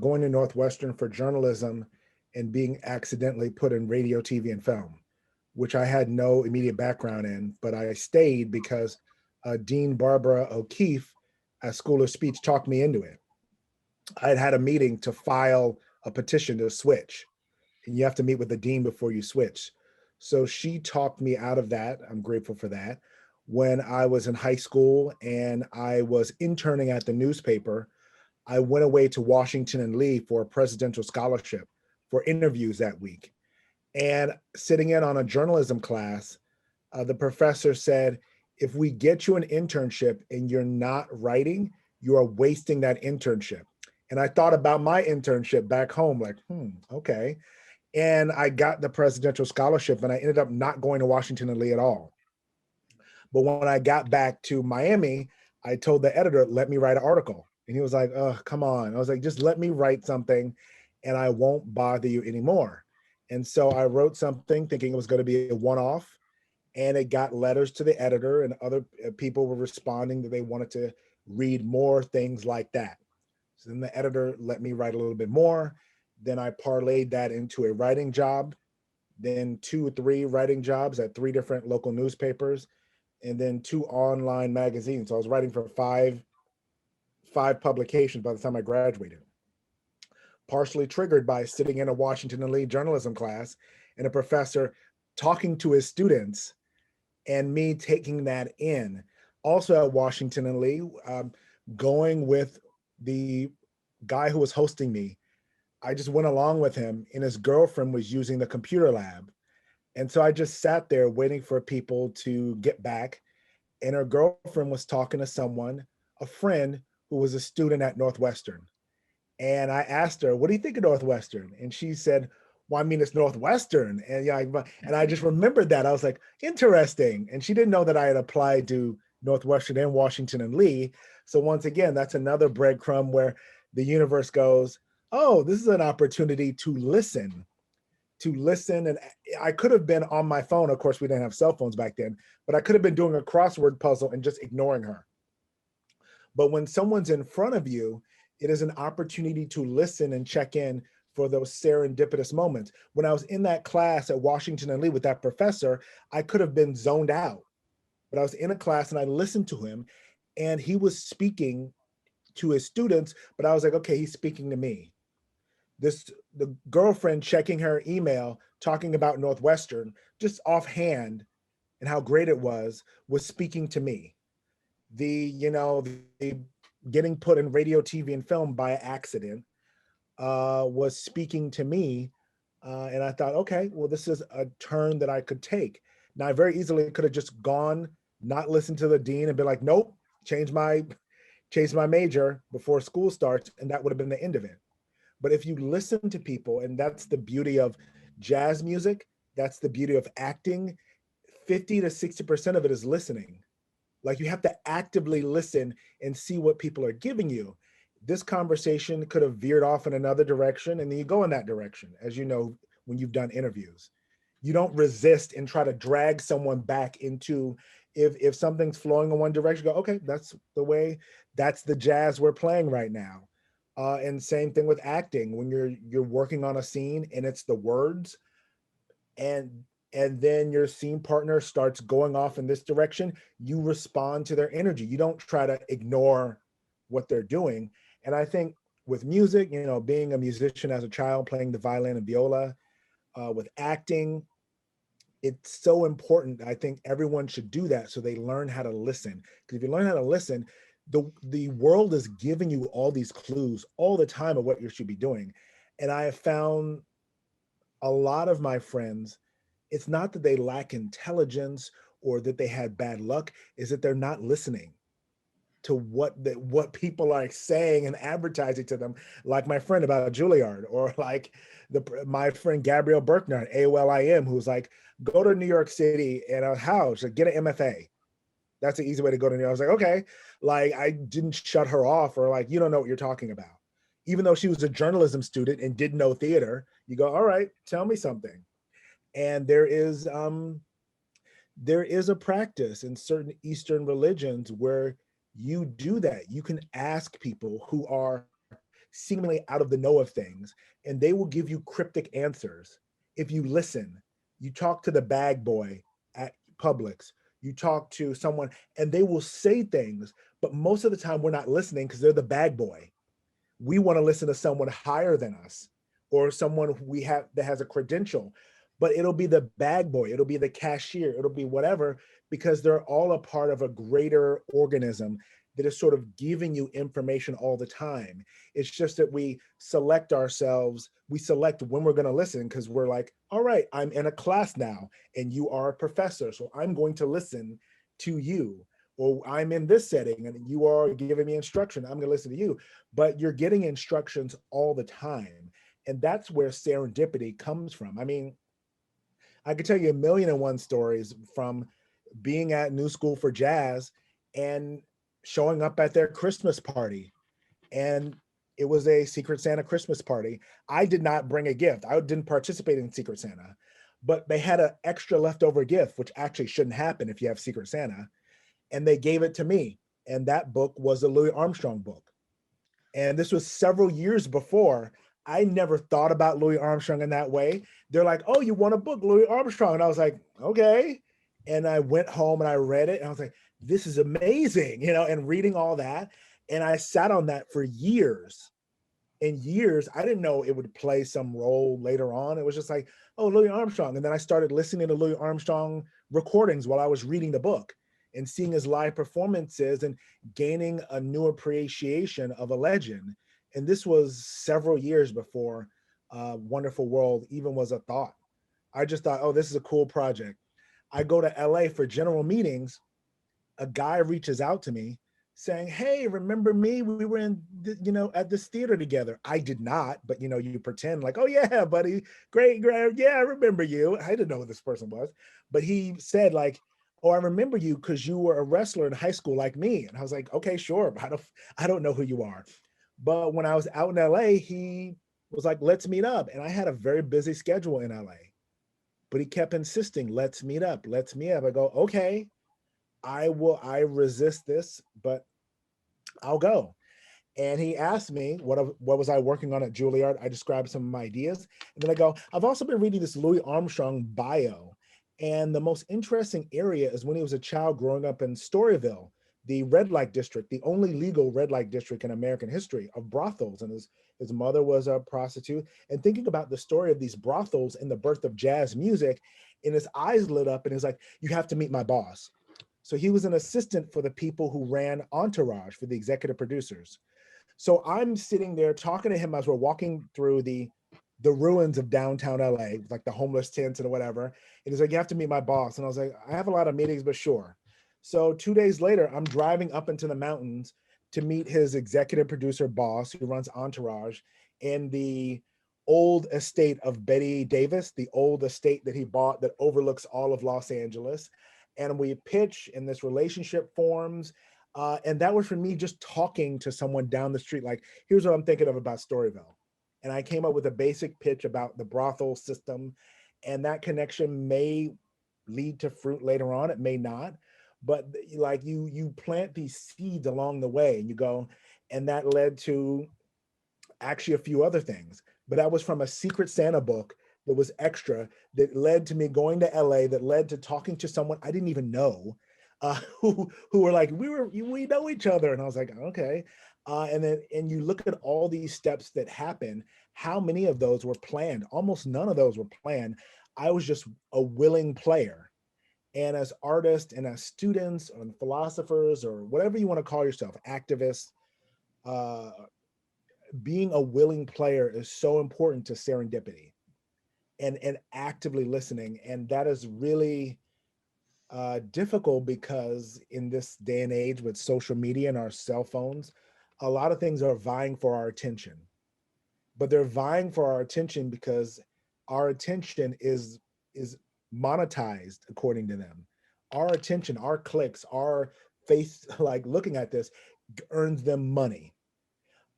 going to Northwestern for journalism and being accidentally put in radio, TV, and film, which I had no immediate background in, but I stayed because Dean Barbara O'Keefe at School of Speech talked me into it. I had had a meeting to file a petition to switch, and you have to meet with the dean before you switch. So she talked me out of that. I'm grateful for that. When I was in high school and I was interning at the newspaper, I went away to Washington and Lee for a presidential scholarship for interviews that week. And sitting in on a journalism class, the professor said, if we get you an internship and you're not writing, you are wasting that internship. And I thought about my internship back home, like, okay. And I got the presidential scholarship and I ended up not going to Washington and Lee at all. But when I got back to Miami, I told the editor, let me write an article. And he was like, oh, come on. I was like, just let me write something and I won't bother you anymore. And so I wrote something thinking it was going to be a one-off, and it got letters to the editor, and other people were responding that they wanted to read more things like that. So then the editor let me write a little bit more. Then I parlayed that into a writing job, then 2 or 3 writing jobs at 3 different local newspapers, and then 2 online magazines. So I was writing for five publications by the time I graduated. Partially triggered by sitting in a Washington and Lee journalism class and a professor talking to his students and me taking that in. Also at Washington and Lee, going with the guy who was hosting me, I just went along with him, and his girlfriend was using the computer lab. And so I just sat there waiting for people to get back. And her girlfriend was talking to someone, a friend who was a student at Northwestern. And I asked her, what do you think of Northwestern? And she said, well, I mean, it's Northwestern. And yeah, and I just remembered that. I was like, interesting. And she didn't know that I had applied to Northwestern and Washington and Lee. So once again, that's another breadcrumb where the universe goes, oh, this is an opportunity to listen. And I could have been on my phone. Of course, we didn't have cell phones back then, but I could have been doing a crossword puzzle and just ignoring her. But when someone's in front of you, it is an opportunity to listen and check in for those serendipitous moments. When I was in that class at Washington and Lee with that professor, I could have been zoned out, but I was in a class and I listened to him, and he was speaking to his students, but I was like, okay, he's speaking to me. The girlfriend checking her email, talking about Northwestern, just offhand and how great it was speaking to me. The getting put in radio, TV, and film by accident was speaking to me. And I thought, okay, well, this is a turn that I could take. Now, I very easily could have just gone, not listened to the dean and be like, nope, change my major before school starts. And that would have been the end of it. But if you listen to people, and that's the beauty of jazz music, that's the beauty of acting, 50 to 60% of it is listening. Like, you have to actively listen and see what people are giving you. This conversation could have veered off in another direction, and then you go in that direction. As you know, when you've done interviews, you don't resist and try to drag someone back into, if something's flowing in one direction, go, okay, that's the way, that's the jazz we're playing right now. And same thing with acting. When you're working on a scene and it's the words, and then your scene partner starts going off in this direction, you respond to their energy. You don't try to ignore what they're doing. And I think with music, being a musician as a child, playing the violin and viola, with acting, it's so important. I think everyone should do that so they learn how to listen. Because if you learn how to listen, the world is giving you all these clues all the time of what you should be doing. And I have found a lot of my friends, it's not that they lack intelligence or that they had bad luck, is that they're not listening to what people are saying and advertising to them. Like my friend about Juilliard, or like my friend Gabrielle Berkner at AOLIM, who's like, go to New York City and a house, like, get an MFA. That's the easy way to go to New York. I was like, okay, like, I didn't shut her off, or like, you don't know what you're talking about. Even though she was a journalism student and didn't know theater, you go, all right, tell me something. And there is a practice in certain Eastern religions where you do that. You can ask people who are seemingly out of the know of things, and they will give you cryptic answers. If you listen, you talk to the bag boy at Publix, you talk to someone, and they will say things, but most of the time we're not listening because they're the bag boy. We want to listen to someone higher than us, or someone we have that has a credential, but it'll be the bag boy, it'll be the cashier, it'll be whatever, because they're all a part of a greater organism that is sort of giving you information all the time. It's just that we select ourselves, we select when we're going to listen, because we're like, all right, I'm in a class now and you are a professor, so I'm going to listen to you. Or I'm in this setting and you are giving me instruction, I'm going to listen to you. But you're getting instructions all the time. And that's where serendipity comes from. I mean, I could tell you a million and one stories from being at New School for Jazz and showing up at their Christmas party. And it was a Secret Santa Christmas party. I did not bring a gift. I didn't participate in Secret Santa, but they had an extra leftover gift, which actually shouldn't happen if you have Secret Santa. And they gave it to me. And that book was a Louis Armstrong book. And this was several years before. I never thought about Louis Armstrong in that way. They're like, oh, you want a book, Louis Armstrong? And I was like, okay. And I went home and I read it and I was like, this is amazing, and reading all that. And I sat on that for years and years. I didn't know it would play some role later on. It was just like, oh, Louis Armstrong. And then I started listening to Louis Armstrong recordings while I was reading the book and seeing his live performances and gaining a new appreciation of a legend. And this was several years before Wonderful World even was a thought. I just thought, oh, this is a cool project. I go to LA for general meetings. A guy reaches out to me saying, hey, remember me? We were at this theater together. I did not, but you pretend like, oh yeah, buddy, great, yeah, I remember you. I didn't know who this person was, but he said like, oh, I remember you because you were a wrestler in high school like me. And I was like, okay, sure, but I don't know who you are. But when I was out in LA, he was like, let's meet up. And I had a very busy schedule in LA, but he kept insisting, let's meet up, let's meet up. I go, okay, I resist this, but I'll go. And he asked me what was I working on at Juilliard. I described some of my ideas. And then I go, I've also been reading this Louis Armstrong bio. And the most interesting area is when he was a child growing up in Storyville, the red light district, the only legal red light district in American history of brothels. And his mother was a prostitute. And thinking about the story of these brothels and the birth of jazz music, and his eyes lit up and he's like, you have to meet my boss. So he was an assistant for the people who ran Entourage, for the executive producers. So I'm sitting there talking to him as we're walking through the ruins of downtown LA, like the homeless tents and whatever. And he's like, you have to meet my boss. And I was like, I have a lot of meetings, but sure. So 2 days later, I'm driving up into the mountains to meet his executive producer boss who runs Entourage in the old estate of Betty Davis, the old estate that he bought that overlooks all of Los Angeles. And we pitch and this relationship forms. And that was for me just talking to someone down the street, like, here's what I'm thinking of about Storyville. And I came up with a basic pitch about the brothel system, and that connection may lead to fruit later on. It may not, but like you plant these seeds along the way and you go, and that led to actually a few other things. But that was from a Secret Santa book that was extra, that led to me going to LA, that led to talking to someone I didn't even know, who were like, we know each other. And I was like, okay. And you look at all these steps that happen, how many of those were planned? Almost none of those were planned. I was just a willing player. And as artists and as students or philosophers or whatever you want to call yourself, activists, being a willing player is so important to serendipity and actively listening. And that is really difficult because in this day and age with social media and our cell phones, a lot of things are vying for our attention. But they're vying for our attention because our attention is monetized according to them. Our attention, our clicks, our face, like looking at this, earns them money.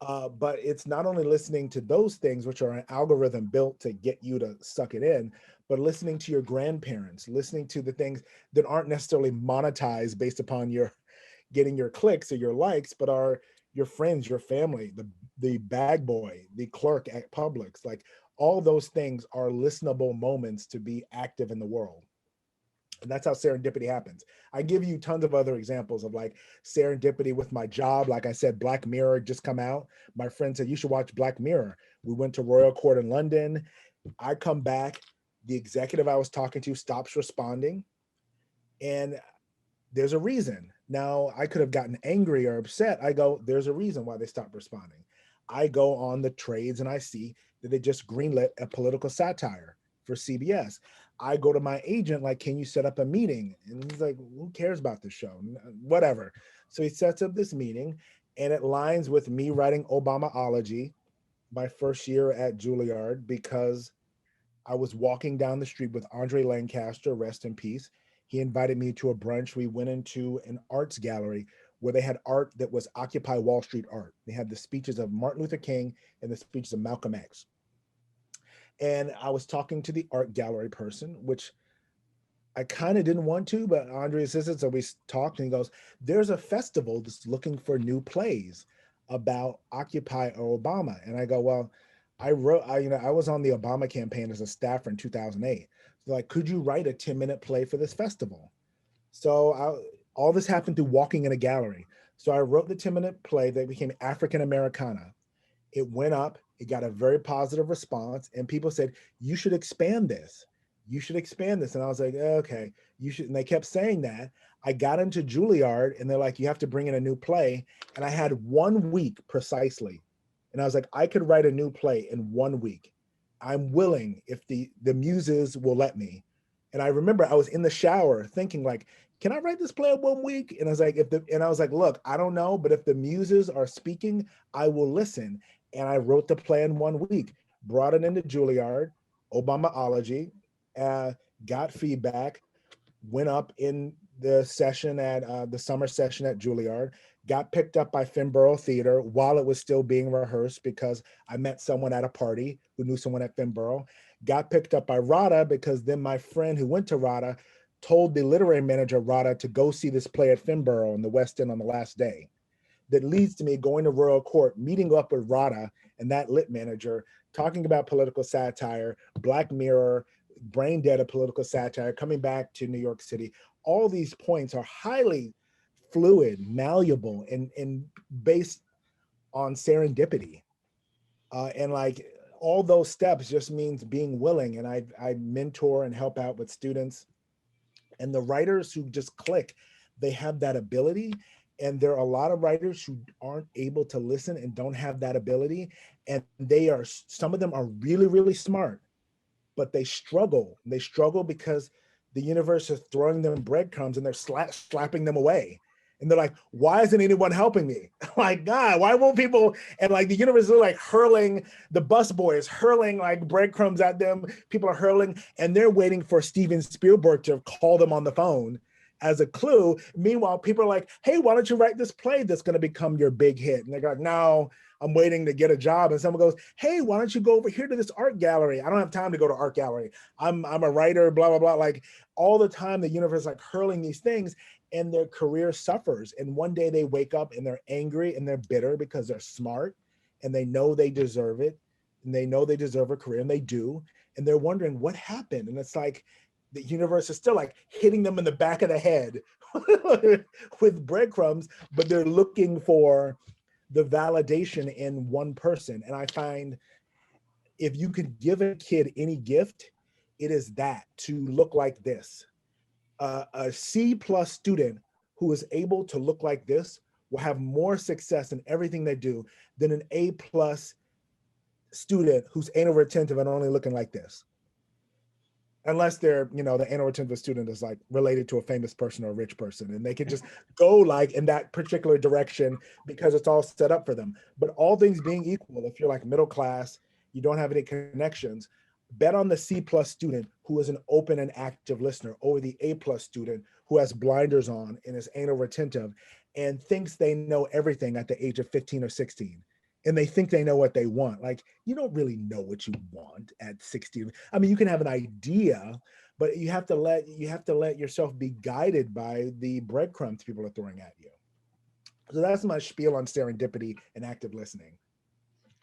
But it's not only listening to those things, which are an algorithm built to get you to suck it in, but listening to your grandparents, listening to the things that aren't necessarily monetized based upon your getting your clicks or your likes, but are your friends, your family, the bag boy, the clerk at Publix, like all those things are listenable moments to be active in the world. And that's how serendipity happens. I give you tons of other examples of like serendipity with my job. Like I said, Black Mirror just come out. My friend said, you should watch Black Mirror. We went to Royal Court in London. I come back, the executive I was talking to stops responding. And there's a reason. Now, I could have gotten angry or upset. I go, there's a reason why they stopped responding. I go on the trades and I see that they just greenlit a political satire for CBS. I go to my agent, like, can you set up a meeting? And he's like, who cares about this show? Whatever. So he sets up this meeting, and it lines with me writing Obama-ology my first year at Juilliard, because I was walking down the street with Andre Lancaster, rest in peace. He invited me to a brunch. We went into an arts gallery where they had art that was Occupy Wall Street art. They had the speeches of Martin Luther King and the speeches of Malcolm X. And I was talking to the art gallery person, which I kind of didn't want to, but Andre insisted, so we talked, and he goes, there's a festival that's looking for new plays about Occupy or Obama. And I go, well, I was on the Obama campaign as a staffer in 2008. So like, could you write a 10-minute play for this festival? So all this happened through walking in a gallery. So I wrote the 10-minute play that became African Americana. It went up, it got a very positive response, and people said, you should expand this. You should expand this. And I was like, okay, you should. And they kept saying that. I got into Juilliard, and they're like, you have to bring in a new play. And I had 1 week precisely. And I was like, I could write a new play in 1 week. I'm willing if the muses will let me. And I remember I was in the shower thinking like, can I write this play in 1 week? And I was like, look, I don't know, but if the muses are speaking, I will listen. And I wrote the play in 1 week, brought it into Juilliard, Obama-ology, got feedback, went up in the session at the summer session at Juilliard, got picked up by Finborough Theater while it was still being rehearsed because I met someone at a party who knew someone at Finborough, got picked up by RADA because then my friend who went to RADA told the literary manager of RADA to go see this play at Finborough in the West End on the last day. That leads to me going to Royal Court, meeting up with RADA and that lit manager, talking about political satire, Black Mirror, Brain Dead of political satire, coming back to New York City. All these points are highly fluid, malleable, and based on serendipity. And like all those steps just means being willing. And I mentor and help out with students. And the writers who just click, they have that ability. And there are a lot of writers who aren't able to listen and don't have that ability. And some of them are really, really smart, but they struggle. They struggle because the universe is throwing them breadcrumbs and they're slapping them away. And they're like, why isn't anyone helping me? Like, God, why won't people? And like the universe is like hurling, the busboy is hurling like breadcrumbs at them. People are hurling, and they're waiting for Steven Spielberg to call them on the phone as a clue. Meanwhile, people are like, hey, why don't you write this play that's going to become your big hit? And they're like, no, I'm waiting to get a job. And someone goes, hey, why don't you go over here to this art gallery? I don't have time to go to art gallery. I'm a writer, blah, blah, blah. Like all the time, the universe is like hurling these things, and their career suffers. And one day they wake up and they're angry and they're bitter because they're smart and they know they deserve it. And they know they deserve a career, and they do. And they're wondering what happened. And it's like, the universe is still like hitting them in the back of the head with breadcrumbs, but they're looking for the validation in one person. And I find if you could give a kid any gift, it is that, to look like this. A C+ student who is able to look like this will have more success in everything they do than an A+ student who's anal retentive and only looking like this. Unless they're, the anal retentive student is like related to a famous person or a rich person, and they can just go like in that particular direction because it's all set up for them. But all things being equal, if you're like middle class, you don't have any connections, bet on the C+ student who is an open and active listener over the A+ student who has blinders on and is anal retentive and thinks they know everything at the age of 15 or 16. And they think they know what they want. Like, you don't really know what you want at 16. I mean, you can have an idea, but you have to let yourself be guided by the breadcrumbs people are throwing at you. So that's my spiel on serendipity and active listening.